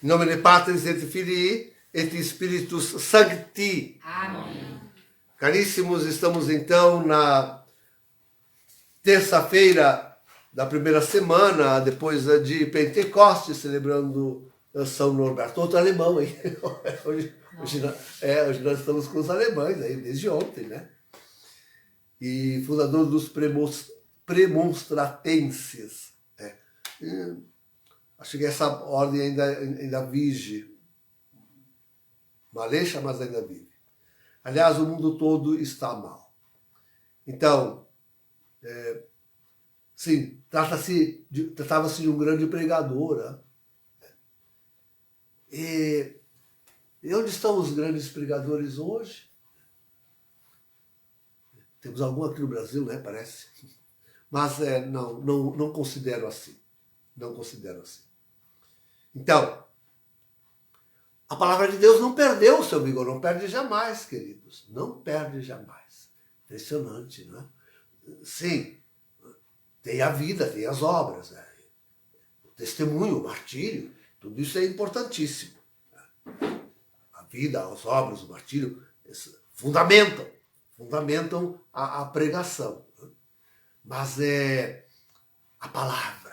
Em nome de Patris et Filii et Spiritus Sancti. Amém. Caríssimos, estamos então na terça-feira da primeira semana, depois de Pentecostes, celebrando São Norberto. Outro alemão, hein? Hoje nós estamos com os alemães, aí, desde ontem, né? E fundador dos premonstratenses. Acho que essa ordem ainda vige. Malecha, mas ainda vive. Aliás, o mundo todo está mal. Então, sim, tratava-se de um grande pregador. E onde estão os grandes pregadores hoje? Temos algum aqui no Brasil, né? Parece. Mas não considero assim. Não considero assim. Então, a palavra de Deus não perdeu o seu vigor, não perde jamais, queridos. Não perde jamais. Impressionante, não é? Sim, tem a vida, tem as obras, né? O testemunho, o martírio, tudo isso é importantíssimo. A vida, as obras, o martírio fundamentam a pregação. Mas a palavra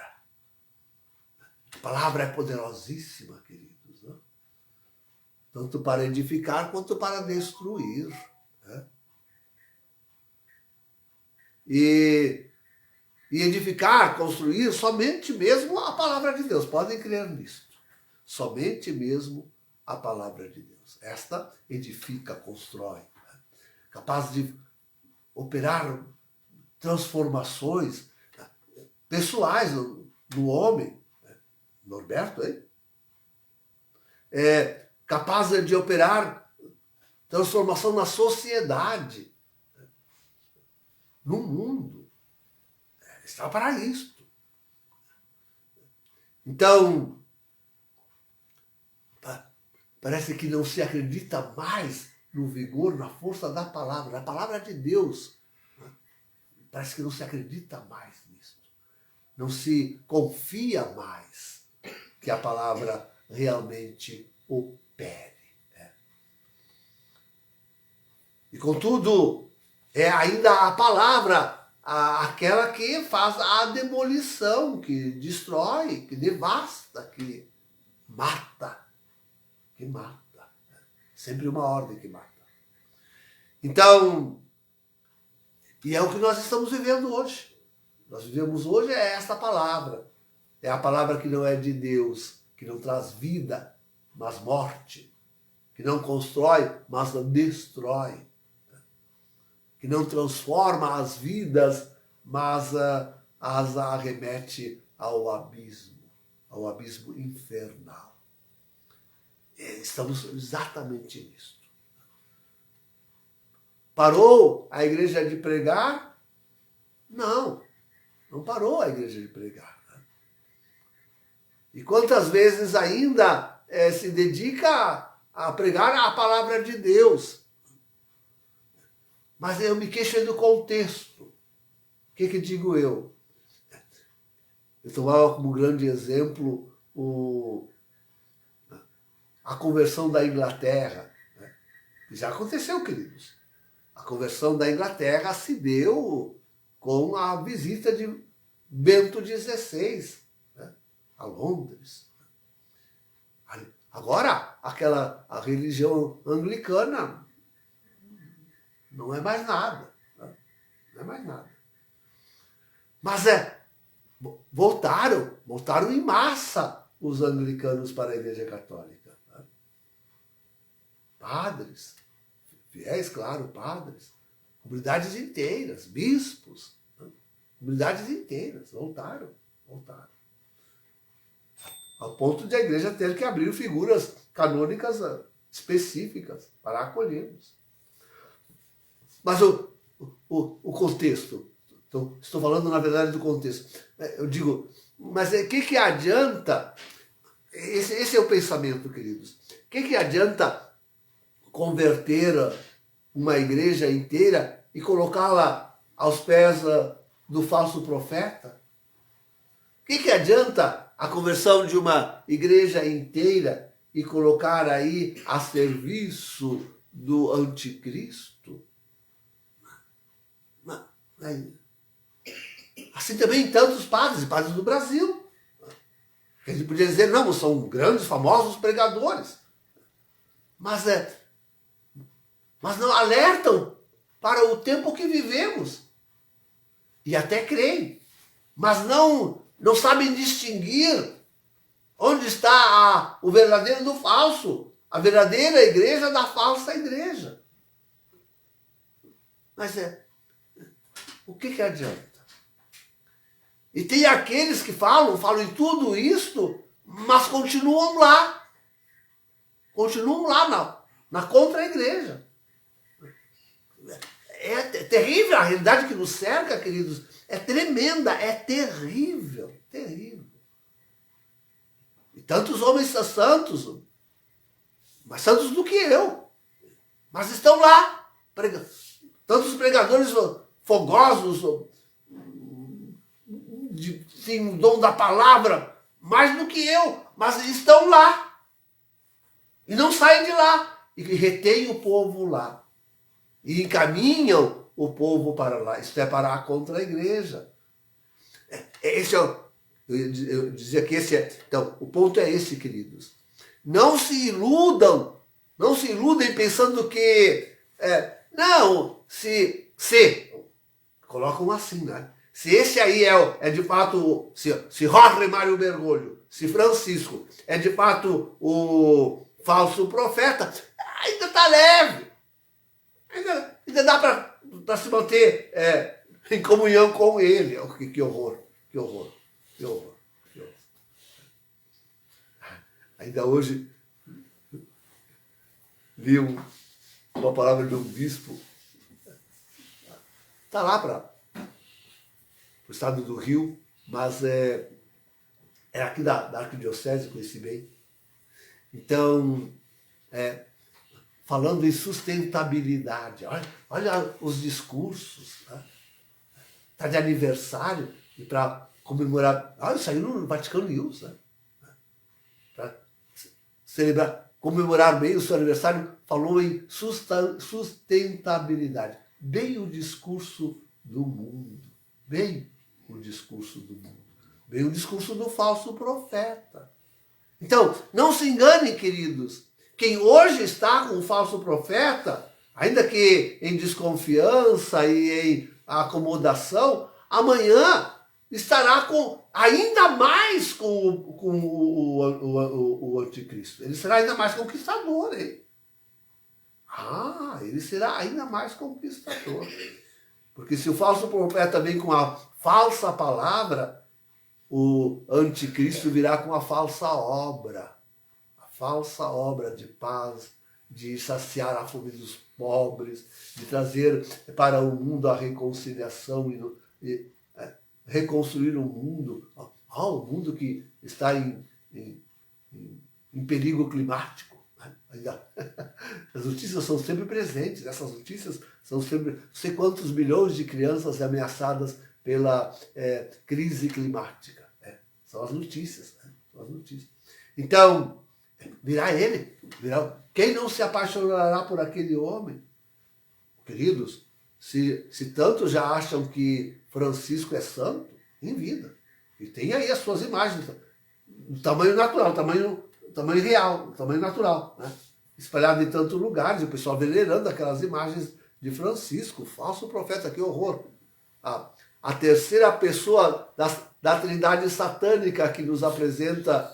é poderosíssima, queridos. Tanto para edificar quanto para destruir. Né? E edificar, construir, somente mesmo a palavra de Deus. Podem crer nisso. Somente mesmo a palavra de Deus. Esta edifica, constrói. Né? Capaz de operar transformações pessoais no homem. Né? Norberto, hein? Capaz de operar transformação na sociedade, no mundo. Está para isto. Então, parece que não se acredita mais no vigor, na força da palavra de Deus. Parece que não se acredita mais nisso. Não se confia mais que a palavra realmente opere. E contudo, é ainda a palavra aquela que faz a demolição, que destrói, que devasta, que mata. Que mata. Sempre uma ordem que mata. Então, e é o que nós estamos vivendo hoje. Nós vivemos hoje esta palavra. É a palavra que não é de Deus, que não traz vida, mas morte, que não constrói, mas destrói, que não transforma as vidas, mas as arremete ao abismo infernal. Estamos exatamente nisso. Parou a igreja de pregar? Não parou a igreja de pregar. E quantas vezes ainda se dedica a pregar a palavra de Deus? Mas eu me queixo do contexto. O que digo eu? Eu tomava como grande exemplo a conversão da Inglaterra. Né? Já aconteceu, queridos. A conversão da Inglaterra se deu com a visita de Bento XVI, né? A Londres. Agora, a religião anglicana não é mais nada. Né? Não é mais nada. Mas voltaram em massa os anglicanos para a Igreja Católica. Né? Padres, fiéis, claro, padres, comunidades inteiras, bispos, né? Comunidades inteiras, voltaram. Ao ponto de a igreja ter que abrir figuras canônicas específicas para acolhermos. Mas o contexto, estou falando na verdade do contexto. Eu digo, mas o que adianta, esse é o pensamento, queridos, o que adianta converter uma igreja inteira e colocá-la aos pés do falso profeta? O que adianta a conversão de uma igreja inteira e colocar aí a serviço do anticristo. Assim também tantos padres e padres do Brasil. A gente podia dizer, não, são grandes, famosos pregadores. Mas não alertam para o tempo que vivemos. E até creem. Mas não sabem distinguir onde está o verdadeiro do falso. A verdadeira igreja da falsa igreja. Mas o que adianta? E tem aqueles que falam em tudo isto, mas continuam lá. Continuam lá na contra-igreja. É terrível, a realidade que nos cerca, queridos, é tremenda, é terrível, terrível. E tantos homens são santos, mais santos do que eu, mas estão lá, tantos pregadores fogosos, tem o dom da palavra, mais do que eu, mas estão lá. E não saem de lá. E retêm o povo lá. E encaminham o povo para lá. Isto é para a contra-igreja. Eu dizia que esse é... Então, o ponto é esse, queridos. Não se iludam pensando que... colocam assim, né? Se esse aí é de fato, se Jorge Mário Bergoglio, se Francisco é de fato o falso profeta, ainda está leve. Ainda dá para se manter em comunhão com ele. Que horror, que horror, que horror, que horror. Ainda hoje li uma palavra de um bispo. Está lá para o estado do Rio, mas é aqui da Arquidiocese, conheci bem. Então, falando em sustentabilidade, olha os discursos, né? Está de aniversário e para comemorar, saiu no Vaticano News, né? Para celebrar, comemorar bem o seu aniversário, falou em sustentabilidade. Bem o discurso do mundo, bem o discurso do mundo, bem o discurso do falso profeta. Então, não se enganem, queridos. Quem hoje está com o falso profeta, ainda que em desconfiança e em acomodação, amanhã estará ainda mais com o anticristo. Ele será ainda mais conquistador, hein? Ele será ainda mais conquistador. Porque se o falso profeta vem com a falsa palavra, o anticristo virá com a falsa obra. A falsa obra de paz, de saciar a fome dos pobres, de trazer para o mundo a reconciliação e reconstruir o mundo. O mundo que está em perigo climático. As notícias são sempre presentes. Essas notícias são sempre... Não sei quantos milhões de crianças ameaçadas pela crise climática. São as notícias. São as notícias. Então, virá ele. Quem não se apaixonará por aquele homem? Queridos, se tanto já acham que Francisco é santo, em vida. E tem aí as suas imagens. Do tamanho natural, tamanho real, tamanho natural, né? Espalhado em tantos lugares, o pessoal venerando aquelas imagens de Francisco, falso profeta, que horror. A terceira pessoa da Trindade satânica que nos apresenta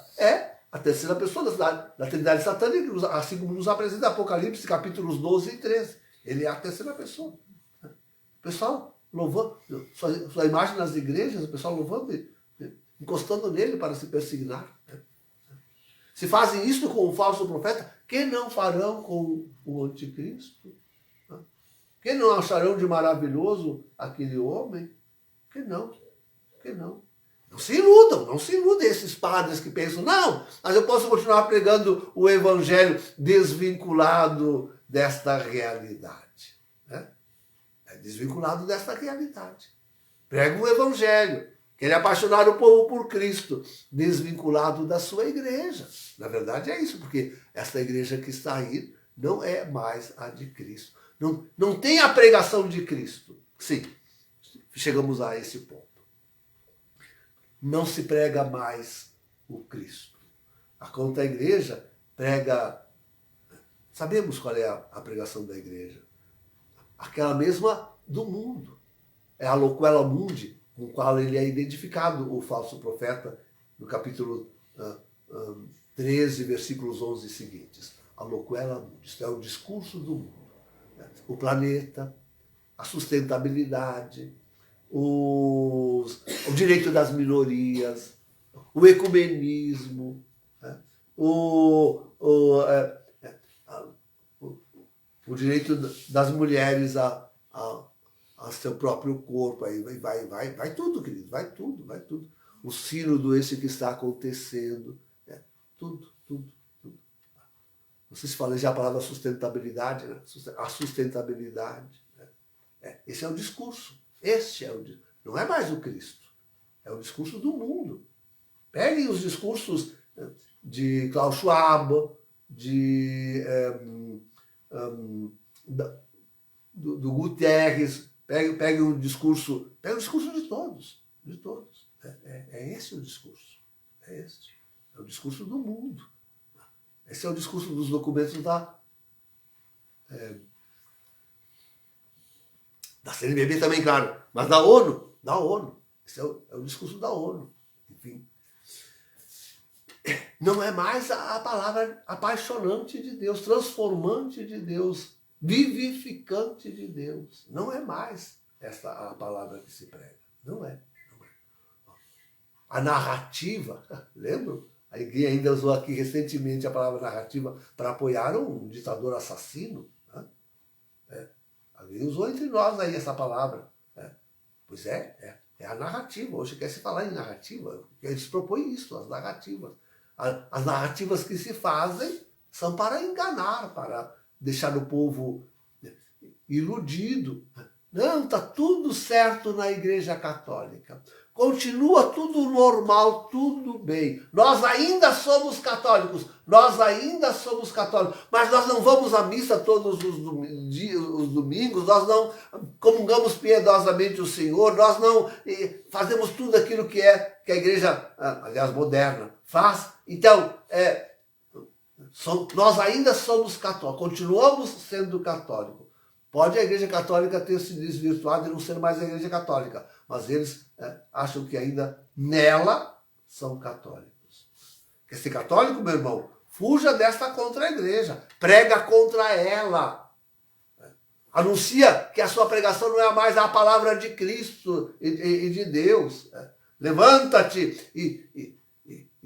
a terceira pessoa da Trindade satânica, assim como nos apresenta Apocalipse, capítulos 12 e 13. Ele é a terceira pessoa. O pessoal louvando, sua imagem nas igrejas, o pessoal louvando, encostando nele para se persignar. Se fazem isso com o falso profeta, que não farão com o anticristo? Que não acharão de maravilhoso aquele homem? Que não. Não se iludam esses padres que pensam, não, mas eu posso continuar pregando o evangelho desvinculado desta realidade. Né? Desvinculado desta realidade. Prega o evangelho, querem apaixonar o povo por Cristo, desvinculado da sua igreja. Na verdade é isso, porque essa igreja que está aí não é mais a de Cristo. Não tem a pregação de Cristo. Sim, chegamos a esse ponto. Não se prega mais o Cristo. A contra-igreja prega... Sabemos qual é a pregação da igreja. Aquela mesma do mundo. É a loquela mundi, com o qual ele é identificado, o falso profeta, no capítulo 13, versículos 11 seguintes. A loquela mundi, isto é o discurso do mundo. O planeta, a sustentabilidade, o direito das minorias, o ecumenismo, o direito das mulheres a seu próprio corpo. Aí vai tudo, querido, vai tudo. O sínodo esse que está acontecendo, tudo. Não sei se falei já a palavra sustentabilidade, né? A sustentabilidade. Né? Esse é o discurso. Não é mais o Cristo. É o discurso do mundo. Peguem os discursos de Klaus Schwab, do Guterres, pegue o discurso de todos. É esse o discurso. É o discurso do mundo. Esse é o discurso dos documentos da CNBB também, claro, mas da ONU. Esse é o discurso da ONU. Enfim. Não é mais a palavra apaixonante de Deus, transformante de Deus, vivificante de Deus. Não é mais essa a palavra que se prega. Não é. A narrativa, lembram? A igreja ainda usou aqui recentemente a palavra narrativa para apoiar um ditador assassino. Né? Alguém usou entre nós aí essa palavra. Né? Pois é a narrativa. Hoje quer se falar em narrativa. Eles propõem isso, as narrativas. As narrativas que se fazem são para enganar, para deixar o povo iludido. Não, está tudo certo na Igreja Católica. Continua tudo normal, tudo bem. Nós ainda somos católicos, mas nós não vamos à missa todos os domingos, nós não comungamos piedosamente o Senhor, nós não fazemos tudo aquilo que a igreja, aliás, moderna, faz. Então, nós ainda somos católicos, continuamos sendo católicos. Pode a Igreja Católica ter se desvirtuado e não ser mais a Igreja Católica, mas eles acham que ainda nela são católicos. Quer ser católico, meu irmão? Fuja desta contra-igreja, prega contra ela. Anuncia que a sua pregação não é mais a palavra de Cristo e de Deus. Levanta-te e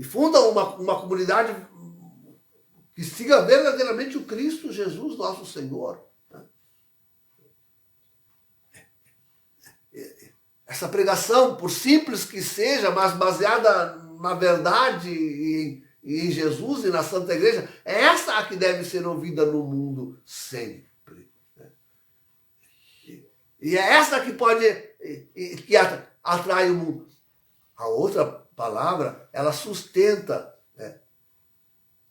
funda uma comunidade que siga verdadeiramente o Cristo Jesus, nosso Senhor. Essa pregação, por simples que seja, mas baseada na verdade e em Jesus e na Santa Igreja, é essa a que deve ser ouvida no mundo sempre. E é essa que que atrai o mundo. A outra palavra, ela sustenta,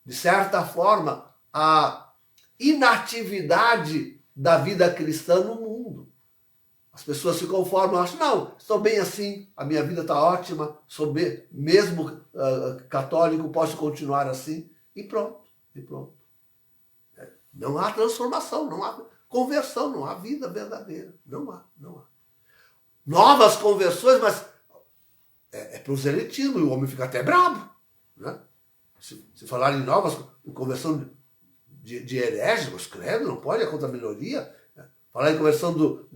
de certa forma, a inatividade da vida cristã no mundo. As pessoas se conformam, acham, não, estou bem assim, a minha vida está ótima, sou mesmo católico, posso continuar assim, e pronto. Não há transformação, não há conversão, não há vida verdadeira, não há. Novas conversões, mas é proselitismo, e o homem fica até bravo. Né? Se falar em novas, em conversão de heréticos, credo, não pode, é contra a minoria. Falar em conversão dos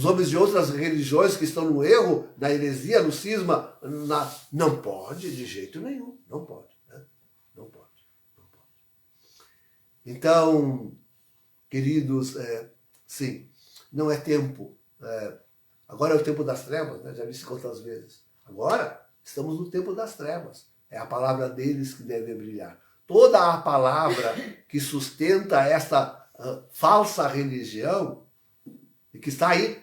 homens de outras religiões que estão no erro, na heresia, no cisma, não pode, de jeito nenhum. Não pode. Né? Não pode. Então, queridos, sim, não é tempo. Agora é o tempo das trevas, né? Já disse quantas vezes. Agora estamos no tempo das trevas. É a palavra deles que deve brilhar. Toda a palavra que sustenta essa falsa religião, e que está aí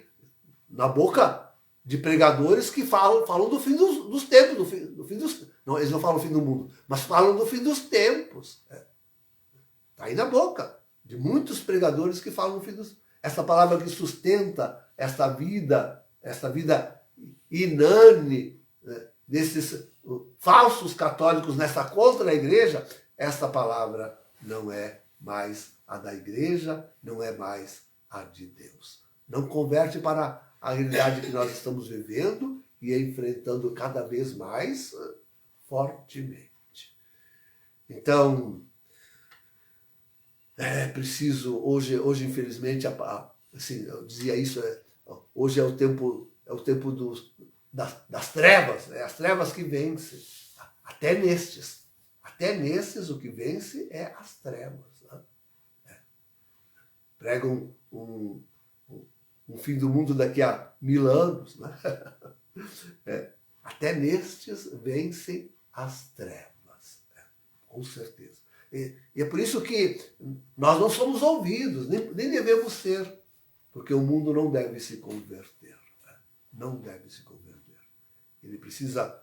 na boca de pregadores que falam do fim dos tempos, do fim dos... Não, eles não falam do fim do mundo, mas falam do fim dos tempos. Está aí na boca de muitos pregadores que falam do fim dos... Essa palavra que sustenta esta vida inane, né, desses falsos católicos nessa contra a igreja, essa palavra não é mais a da igreja, não é mais a de Deus. Não converte para a realidade que nós estamos vivendo e enfrentando cada vez mais fortemente. Então, é preciso, hoje infelizmente, assim, eu dizia isso, hoje é o tempo das trevas, né? As trevas que vencem. Até nestes o que vence é as trevas. Né? Pregam um fim do mundo daqui a 1000 anos. Né? Até nestes vencem as trevas. Né? Com certeza. E é por isso que nós não somos ouvidos, nem devemos ser, porque o mundo não deve se converter. Né? Não deve se converter. Ele precisa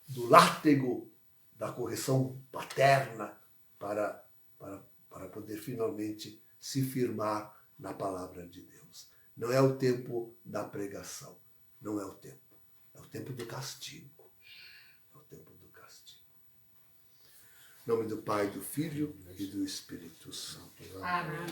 do látego da correção paterna para poder finalmente se firmar na palavra de Deus. Não é o tempo da pregação, não é o tempo. É o tempo do castigo. É o tempo do castigo. Em nome do Pai, do Filho e do Espírito Santo. Amém.